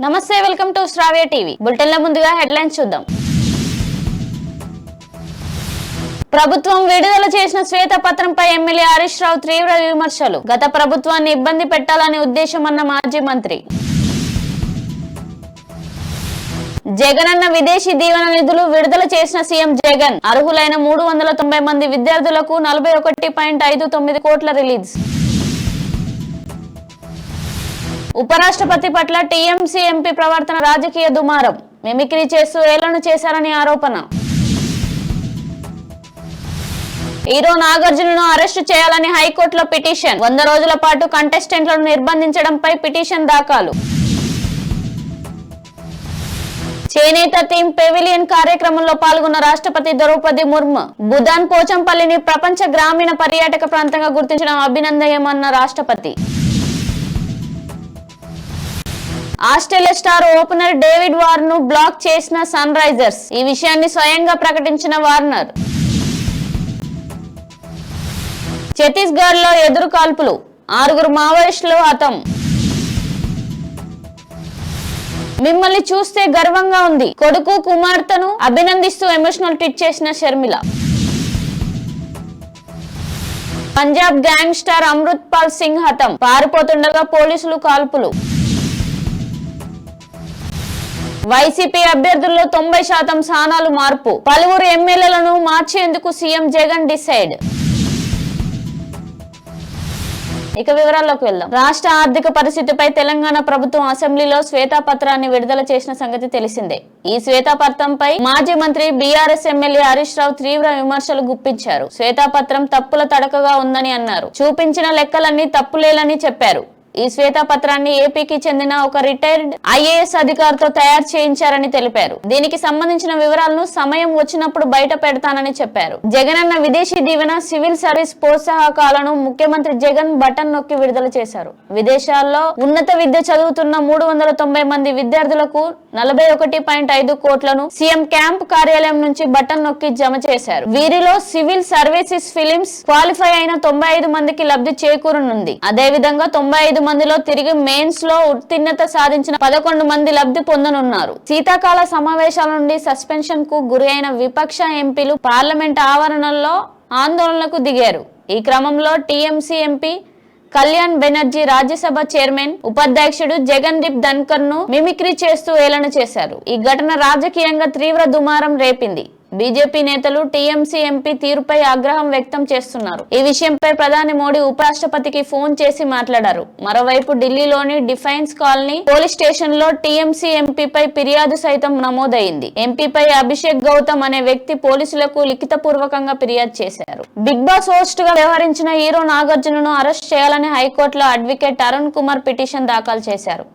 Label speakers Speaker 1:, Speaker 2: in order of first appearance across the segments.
Speaker 1: నమస్తే, welcome to Shravya TV. Bulletin లో ముందుగా హెడ్లైన్స్ చూద్దాం. ప్రభుత్వం విడుదల చేసిన శ్వేతపత్రంపై ఎమ్మెల్యే హరీష్ రావు తీవ్ర విమర్శలు. గత ప్రభుత్వాన్ని ఇబ్బంది పెట్టాలనే ఉద్దేశమన్న మాజీ మంత్రి. జగనన్న విదేశీ దీవెన నిధులు విడుదల చేసిన సీఎం జగన్. అర్హులైన 390 మంది విద్యార్థులకు 41.59 కోట్ల రిలీజ్. ఉపరాష్ట్రపతి పట్ల టీఎంసీ ఎంపీ ప్రవర్తన రాజకీయ దుమారం. మిమిక్రీ చేస్తూ ఏలన చేశారని ఆరోపణ. హీరో నాగార్జునను అరెస్టు చేయాలని హైకోర్టులో పిటిషన్. 100 రోజుల పాటు కంటెస్టెంట్లను నిర్బంధించడంపై పిటిషన్ దాఖలు. చేనేత థీమ్ పెవిలియన్ కార్యక్రమంలో పాల్గొన్న రాష్ట్రపతి ద్రౌపది ముర్ము. భూదాన్ పోచంపల్లిని ప్రపంచ గ్రామీణ పర్యాటక ప్రాంతంగా గుర్తించడం అభినందనీయమన్న రాష్ట్రపతి. Australia star opener David Warner ను బ్లాక్ చేసిన సన్ రైజర్స్. ఈ విషయాన్ని స్వయంగా ప్రకటించిన వార్నర్. ఛత్తీస్గఢ్ లో ఎదురు కాల్పులు, 6 మావోయిస్టులు హతం. మిమ్మల్ని చూస్తే గర్వంగా ఉంది, కొడుకు కుమార్తెను అభినందిస్తూ ఎమోషనల్ ట్వీట్ చేసిన Sharmila. Punjab gangster Amrit Paul Singh హతం. పారిపోతుండగా పోలీసులు కాల్పులు. వైసీపీ అభ్యర్థుల్లో 90% స్థానాలు మార్పు. పలువురు ఎమ్మెల్యేలను మార్చేందుకు సీఎం జగన్ డిసైడ్. ఇక వివరాల్లోకి వెళ్దాం. రాష్ట్ర ఆర్థిక పరిస్థితిపై తెలంగాణ ప్రభుత్వం అసెంబ్లీలో శ్వేతపత్రాన్ని విడుదల చేసిన సంగతి తెలిసిందే. ఈ శ్వేతపత్రంపై మాజీ మంత్రి బీఆర్ఎస్ ఎమ్మెల్యే హరీష్ రావు తీవ్ర విమర్శలు గుప్పించారు. శ్వేతపత్రం తప్పుల తడకగా ఉందని అన్నారు. చూపించిన లెక్కలన్నీ తప్పులేలని చెప్పారు. ఈ శ్వేతపత్రాన్ని ఏపీకి చెందిన ఒక రిటైర్డ్ ఐఏఎస్ అధికారితో తయారు చేయించారని తెలిపారు. దీనికి సంబంధించిన వివరాలను సమయం వచ్చినప్పుడు బయట పెడతానని చెప్పారు. జగనన్న విదేశీ దీవెన సివిల్ సర్వీస్ ప్రోత్సాహకాలను ముఖ్యమంత్రి జగన్ బటన్ నొక్కి విడుదల చేశారు. విదేశాల్లో ఉన్నత విద్య చదువుతున్న 390 మంది విద్యార్థులకు 41.5 కోట్లను సీఎం క్యాంప్ కార్యాలయం నుంచి బటన్ నొక్కి జమ చేశారు. వీరిలో సివిల్ సర్వీసెస్ ఫిలిమ్స్ క్వాలిఫై అయిన 95 మందికి లబ్ధి చేకూరనుంది. అదేవిధంగా 95 మందిలో తిరిగి మెయిన్స్ లో ఉత్తీర్ణత సాధించిన 11 మంది లబ్ధి పొందనున్నారు. శీతాకాల సమావేశాల నుండి సస్పెన్షన్ కు గురి అయిన విపక్ష ఎంపీలు పార్లమెంట్ ఆవరణలో ఆందోళనకు దిగారు. ఈ క్రమంలో TMC MP Kalyan Banerjee Rajya Sabha chairman ఉపాధ్యక్షుడు జగన్ దీప్ ధన్కర్ ను మిమిక్రీ చేస్తూ ఏలన చేశారు. ఈ ఘటన రాజకీయంగా తీవ్ర దుమారం రేపింది. బీజేపీ నేతలు టీఎంసీ ఎంపీ తీరుపై ఆగ్రహం వ్యక్తం చేస్తున్నారు. ఈ విషయంపై ప్రధాని మోడీ ఉపరాష్ట్రపతికి ఫోన్ చేసి మాట్లాడారు. మరోవైపు ఢిల్లీలోని డిఫెన్స్ కాలనీ పోలీస్ స్టేషన్ లో టీఎంసీ ఎంపీపై ఫిర్యాదు సైతం నమోదైంది. ఎంపీపై అభిషేక్ గౌతమ్ అనే వ్యక్తి పోలీసులకు లిఖితపూర్వకంగా ఫిర్యాదు చేశారు. బిగ్ బాస్ హోస్ట్ గా వ్యవహరించిన హీరో నాగార్జునను అరెస్ట్ చేయాలని హైకోర్టులో అడ్వకేట్ అరుణ్ కుమార్ పిటిషన్ దాఖలు చేశారు.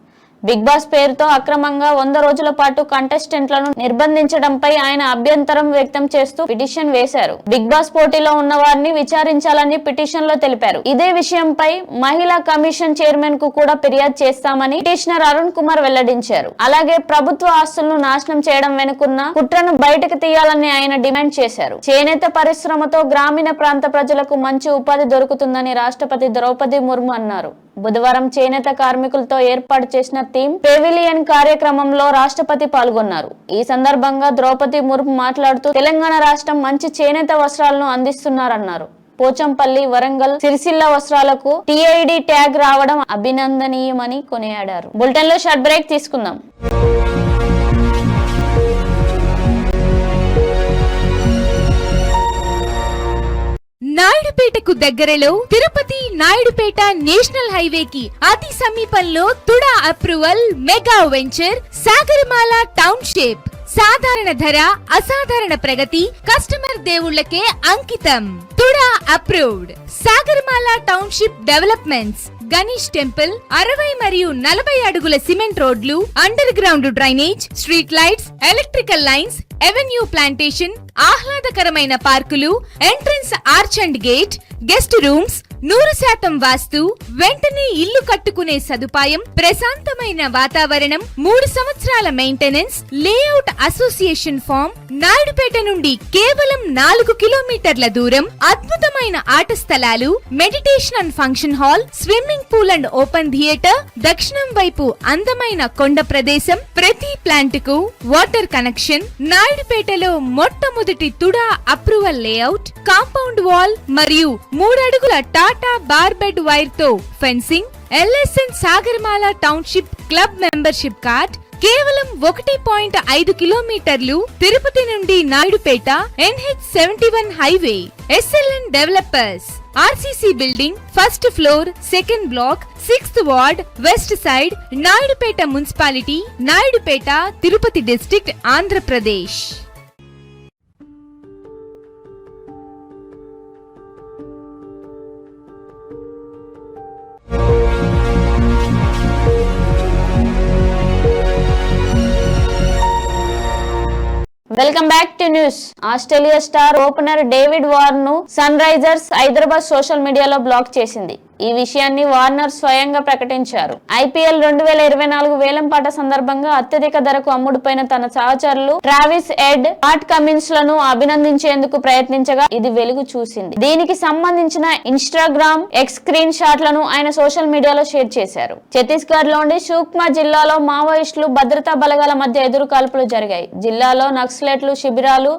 Speaker 1: బిగ్ బాస్ పేరుతో అక్రమంగా 100 రోజుల పాటు కంటెస్టెంట్లను నిర్బంధించడంపై ఆయన అభ్యంతరం వ్యక్తం చేస్తూ పిటిషన్ వేశారు. బిగ్ బాస్ పోటీలో ఉన్న వారిని విచారించాలని పిటిషన్ లో తెలిపారు. ఇదే విషయంపై మహిళా కమిషన్ చైర్మన్ కు కూడా ఫిర్యాదు చేస్తామని పిటిషనర్ అరుణ్ కుమార్ వెల్లడించారు. అలాగే ప్రభుత్వ ఆస్తులను నాశనం చేయడం వెనుకున్న కుట్రను బయటకు తీయాలని ఆయన డిమాండ్ చేశారు. చేనేత పరిశ్రమతో గ్రామీణ ప్రాంత ప్రజలకు మంచి ఉపాధి దొరుకుతుందని రాష్ట్రపతి ద్రౌపది ముర్ము అన్నారు. బుధవారం చేనేత కార్మికులతో ఏర్పాటు చేసిన థీమ్ పెవిలియన్ కార్యక్రమంలో రాష్ట్రపతి పాల్గొన్నారు. ఈ సందర్భంగా ద్రౌపది ముర్ము మాట్లాడుతూ తెలంగాణ రాష్ట్రం మంచి చేనేత వస్త్రాలను అందిస్తున్నారన్నారు. పోచంపల్లి, వరంగల్, సిరిసిల్ల వస్త్రాలకు టీఐడి ట్యాగ్ రావడం అభినందనీయమని కొనియాడారు. బులెటిన్ లో షార్ట్ బ్రేక్ తీసుకుందాం.
Speaker 2: నాయుడుపేటకు దగ్గరలో తిరుపతి నాయుడుపేట నేషనల్ హైవేకి అతి సమీపంలో TUDA approval mega venture Sagaramala township. సాధారణ ధర, అసాధారణ ప్రగతి, కస్టమర్ దేవుళ్లకే అంకితం. TUDA approved. Sagaramala township developments. Ganesh temple, 60 మరియు 40 అడుగుల సిమెంట్ రోడ్లు, underground drainage, street lights, electrical lines, avenue plantation, ఆహ్లాదకరమైన పార్కులు, entrance arch and gate, guest rooms, 100% vastu, వెంటనే ఇల్లు కట్టుకునే సదుపాయం, ప్రశాంతమైన వాతావరణం, 3 సంవత్సరాల maintenance, layout association form. Naidupeta నుండి కేవలం 4 కిలోమీటర్ల దూరం. అద్భుతమైన ఆట స్థలాలు, meditation and function hall, swimming swimming pool and open theatre, దక్షిణం వైపు అందమైన కొండ ప్రదేశం, ప్రతి ప్లాంట్ కు వాటర్ కనెక్షన్, నాయుడుపేటలో మొట్టమొదటి TUDA approval layout, compound wall మరియు 3 అడుగుల టాటా బార్బెడ్ వైర్ తో fencing, LSN Sagarmala township club membership card, కేవలం 1.5 కిలోమీటర్లు తిరుపతి నుండి Naidupeta NH71 highway. SLN developers, RCC building, first floor, second block, 6th ward, west side, Naidupeta municipality, Naidupeta, Tirupati district, Andhra Pradesh.
Speaker 1: Welcome back to news. Australia star opener David Warner Sunrisers Hyderabad social మీడియాలో block చేసింది. ఈ విషయాన్ని Warner స్వయంగా ప్రకటించారు. IPL 2024 వేలంపాట సందర్భంగా అత్యధిక ధరకు అమ్ముడుపోయిన తన సహచరులు ట్రావిస్ హెడ్, పాట్ కమిన్స్ లను అభినందించేందుకు ప్రయత్నించగా ఇది వెలుగు చూసింది. దీనికి సంబంధించిన ఇన్స్టాగ్రామ్ స్క్రీన్ షాట్లను ఆయన సోషల్ మీడియాలో షేర్ చేశారు. ఛత్తీస్గఢ్ లోని సుక్మా జిల్లాలో మావోయిస్టులు భద్రతా బలగాల మధ్య ఎదురు కాల్పులు జరిగాయి. జిల్లాలో నక్సలైట్లు శిబిరాలు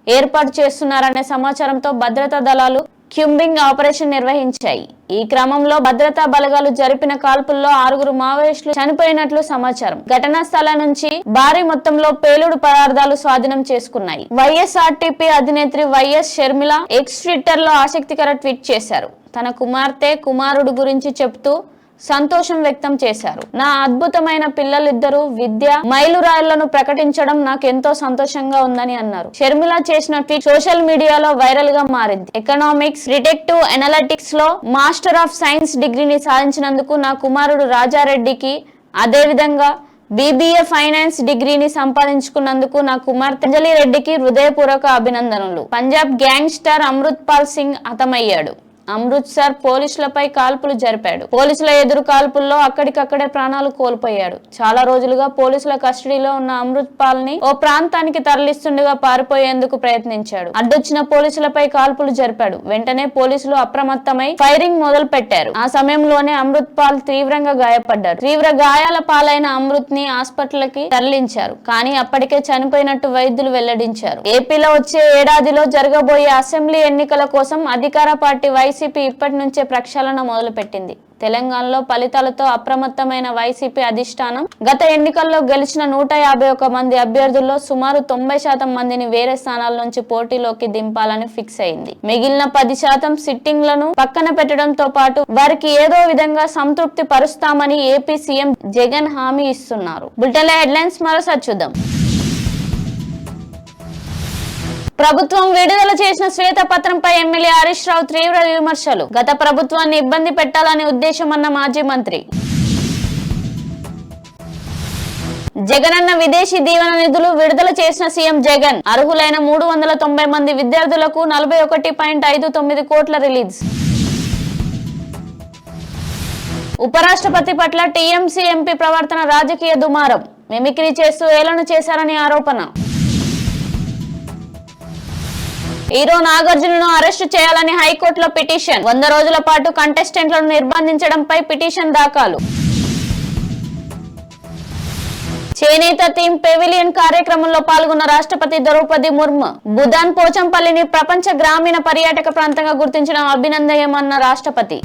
Speaker 1: ఏర్పాటు చేస్తున్నారనే సమాచారంతో భద్రతా దళాలు క్యూంబింగ్ ఆపరేషన్ నిర్వహించాయి. ఈ క్రమంలో భద్రతా బలగాలు జరిపిన కాల్పుల్లో 6 మావోయిస్టులు చనిపోయినట్లు సమాచారం. ఘటనా స్థలం నుంచి భారీ మొత్తంలో పేలుడు పదార్థాలు స్వాధీనం చేసుకున్నాయి. వైఎస్ఆర్టీపీ అధినేత్రి వైఎస్ షర్మిల ట్విట్టర్ లో ఆసక్తికర ట్వీట్ చేశారు. తన కుమారుడు గురించి చెప్తూ సంతోషం వ్యక్తం చేశారు. నా అద్భుతమైన పిల్లలిద్దరూ విద్య మైలురాళ్లను ప్రకటించడం నాకు ఎంతో సంతోషంగా ఉందని అన్నారు. షర్మిల చేసిన ట్వీట్ సోషల్ మీడియాలో వైరల్ గా మారింది. ఎకనామిక్స్, డిటెక్టివ్ అనలిటిక్స్ లో మాస్టర్ ఆఫ్ సైన్స్ డిగ్రీని సాధించినందుకు నా కుమారుడు రాజారెడ్డికి, అదేవిధంగా BBA ఫైనాన్స్ డిగ్రీని సంపాదించుకున్నందుకు నా కుమార్తె అంజలి రెడ్డికి హృదయపూర్వక అభినందనలు. పంజాబ్ గ్యాంగ్స్టర్ అమృత్ పాల్ సింగ్ హతమయ్యాడు. అమృత్సర్ పోలీసులపై కాల్పులు జరిపాడు. పోలీసుల ఎదురు కాల్పుల్లో అక్కడికక్కడే ప్రాణాలు కోల్పోయాడు. చాలా రోజులుగా పోలీసుల కస్టడీలో ఉన్న అమృత్ పాల్ ని ఓ ప్రాంతానికి తరలిస్తుండగా పారిపోయేందుకు ప్రయత్నించాడు. అడ్డొచ్చిన పోలీసులపై కాల్పులు జరిపాడు. వెంటనే పోలీసులు అప్రమత్తమై ఫైరింగ్ మొదలు పెట్టారు. ఆ సమయంలోనే అమృత్ పాల్ తీవ్రంగా గాయపడ్డాడు. తీవ్ర గాయాల పాలైన అమృత్ ని హాస్పిటల్ కి తరలించారు. కానీ అప్పటికే చనిపోయినట్టు వైద్యులు వెల్లడించారు. ఏపీలో వచ్చే ఏడాదిలో జరగబోయే అసెంబ్లీ ఎన్నికల కోసం అధికార పార్టీ వైసీపీ ఇప్పటి నుంచే ప్రక్షాళన మొదలుపెట్టింది. తెలంగాణలో ఫలితాలతో అప్రమత్తమైన వైసీపీ అధిష్టానం గత ఎన్నికల్లో గెలిచిన 151 మంది అభ్యర్థుల్లో సుమారు 90% మందిని వేరే స్థానాల నుంచి పోటీలోకి దింపాలని ఫిక్స్ అయింది. మిగిలిన 10% సిట్టింగ్లను పక్కన పెట్టడంతో పాటు వారికి ఏదో విధంగా సంతృప్తి పరుస్తామని ఏపీ సీఎం జగన్ హామీ ఇస్తున్నారు. బులెటిన్ హెడ్లైన్స్ మరోసారి చూద్దాం. ప్రభుత్వం విడుదల చేసిన శ్వేతపత్రంపై ఎమ్మెల్యే హరీష్ రావు తీవ్ర విమర్శలు. గత ప్రభుత్వాన్ని ఇబ్బంది పెట్టాలనే ఉద్దేశమన్న మాజీ మంత్రి. జగనన్న విదేశీ దీవెన నిధులు విడుదల చేసిన సీఎం జగన్. అర్హులైన 390 మంది విద్యార్థులకు 41.59 కోట్ల రిలీజ్. ఉపరాష్ట్రపతి పట్ల టీఎంసీ ఎంపీ ప్రవర్తన రాజకీయ దుమారం. మిమిక్రీ చేస్తూ ఏలన చేశారని ఆరోపణ. హీరో నాగార్జునను అరెస్టు చేయాలని హైకోర్టులో పిటిషన్. 100 రోజుల పాటు కంటెస్టెంట్లను నిర్బంధించడంపై పిటిషన్ దాఖలు. చేనేత థీమ్ పెవిలియన్ కార్యక్రమంలో పాల్గొన్న రాష్ట్రపతి ద్రౌపది ముర్ము. భూదాన్ పోచంపల్లిని ప్రపంచ గ్రామీణ పర్యాటక ప్రాంతంగా గుర్తించడం అభినందనీయమన్న రాష్ట్రపతి.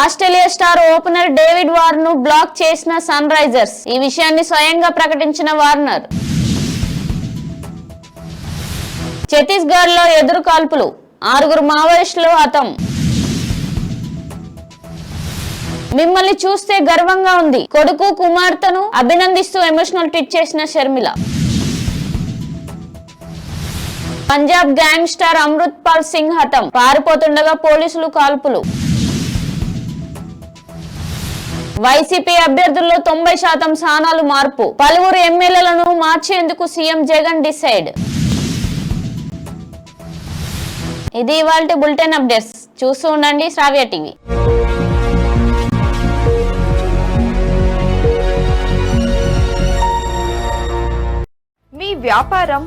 Speaker 1: Australia star opener David Warner block చేసిన సన్ రైజర్స్. ఈ విషయాన్ని స్వయంగా ప్రకటించిన వార్నర్. ఛత్తీస్గఢ్ లో ఎదురు కాల్పులు, 6 మావోయిస్టులు హతం. మిమ్మల్ని చూస్తే గర్వంగా ఉంది. కొడుకు కుమార్తెను అభినందిస్తూ ఎమోషనల్ ట్వీట్ చేసిన షర్మిల. పంజాబ్ గ్యాంగ్స్టర్ అమృత్ పాల్ సింగ్ హతం. పారిపోతుండగా పోలీసులు కాల్పులు. వైసీపీ అభ్యర్థుల్లో 90% స్థానాలు మార్పు. పలువురు ఎమ్మెల్యేలను మార్చేందుకు సీఎం జగన్ డిసైడ్. ఇది ఇవాల్టి బులెటిన్ అప్డేట్స్. చూస్తూ ఉండండి శ్రావ్య టీవీ.
Speaker 3: మీ వ్యాపారం